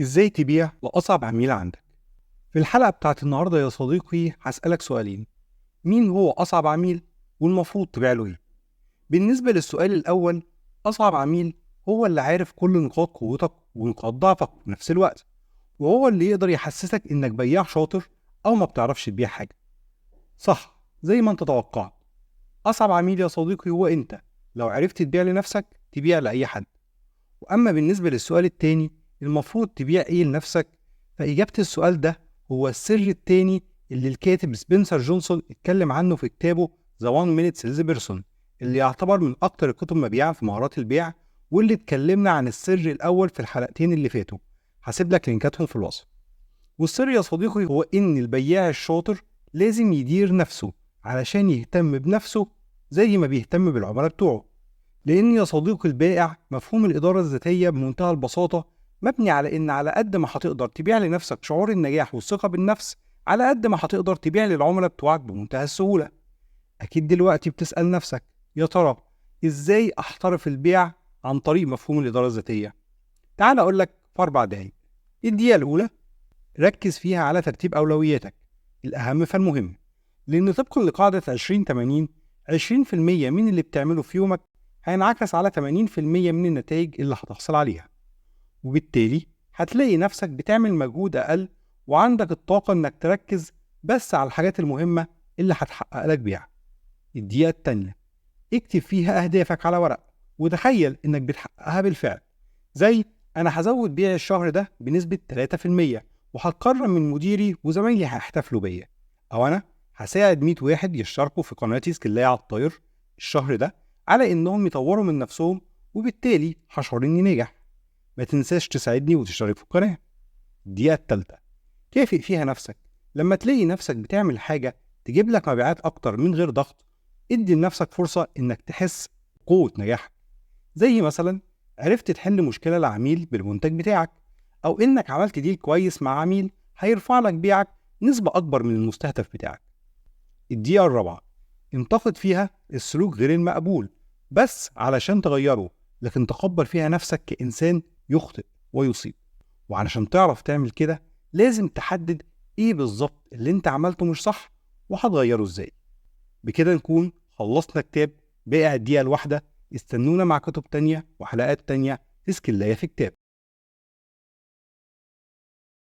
ازاي تبيع لأصعب عميل عندك؟ في الحلقة بتاعت النهاردة يا صديقي هسألك سؤالين. مين هو أصعب عميل والمفروض تبيع له ايه؟ بالنسبة للسؤال الأول، أصعب عميل هو اللي عارف كل نقاط قوتك ونقاط ضعفك في نفس الوقت، وهو اللي يقدر يحسسك إنك بياع شاطر أو ما بتعرفش تبيع حاجة. صح، زي ما أنت توقعت. أصعب عميل يا صديقي هو أنت. لو عرفت تبيع لنفسك تبيع لأي حد. وأما بالنسبة للسؤال التاني، المفروض تبيع إيه لنفسك؟ فإجابة السؤال ده هو السر التاني اللي الكاتب سبنسر جونسون اتكلم عنه في كتابه The One Minute Sales Person، اللي يعتبر من أكتر الكتب مبيعا في مهارات البيع، واللي اتكلمنا عن السر الأول في الحلقتين اللي فاتوا. هسيب لك لينكاتهم في الوصف. والسر يا صديقي هو إن البياع الشاطر لازم يدير نفسه علشان يهتم بنفسه زي ما بيهتم بالعملاء بتوعه. لأن يا صديقي البائع مفهوم الإدارة الذاتية بمنتهى البساطة مبني على إن على قد ما هتقدر تبيع لنفسك شعور النجاح والثقة بالنفس، على قد ما هتقدر تبيع للعملاء بتوعك بمنتهى السهولة. أكيد دلوقتي بتسأل نفسك، يا ترى إزاي أحترف البيع عن طريق مفهوم الإدارة الذاتية؟ تعال أقول لك في 4 دقايق. الدقيقة الأولى، ركز فيها على ترتيب أولوياتك، الأهم فالمهم. لأن طبقا لقاعدة 20-80، 20% من اللي بتعمله في يومك هينعكس على 80% من النتائج اللي هتحصل عليها، وبالتالي هتلاقي نفسك بتعمل مجهود أقل وعندك الطاقة إنك تركز بس على الحاجات المهمة اللي هتحقق لك بيها. الدقيقة التانية، اكتب فيها أهدافك على ورق وتخيل إنك بتحققها بالفعل. زي أنا هزود بيع الشهر ده بنسبة 3%، وهتكرم من مديري وزمايلي هيحتفلوا بيا. أو أنا هساعد 100 واحد يشتركوا في قناتي اسكندرية على الطاير الشهر ده على إنهم يطوروا من نفسهم، وبالتالي هشعر إني ناجح. ما تنساش تساعدني وتشترك في القناة. الدقيقة التالتة، كافئ فيها نفسك. لما تلاقي نفسك بتعمل حاجة تجيب لك مبيعات أكتر من غير ضغط، ادي لنفسك فرصة إنك تحس بقوة نجاحك. زي مثلا عرفت تحل مشكلة لعميل بالمنتج بتاعك، أو إنك عملت ديل كويس مع عميل هيرفع لك بيعك نسبة أكبر من المستهدف بتاعك. الدقيقة الرابعة، انتقد فيها السلوك غير المقبول بس علشان تغيره، لكن تقبل فيها نفسك كإنسان يخطئ ويصيب. وعلشان تعرف تعمل كده لازم تحدد إيه بالظبط اللي أنت عملته مش صح وهتغيره إزاي. بكده نكون خلصنا كتاب بائع الدقيقة الواحدة. استنونا مع كتب تانية وحلقات تانية في اسكندرية في كتاب.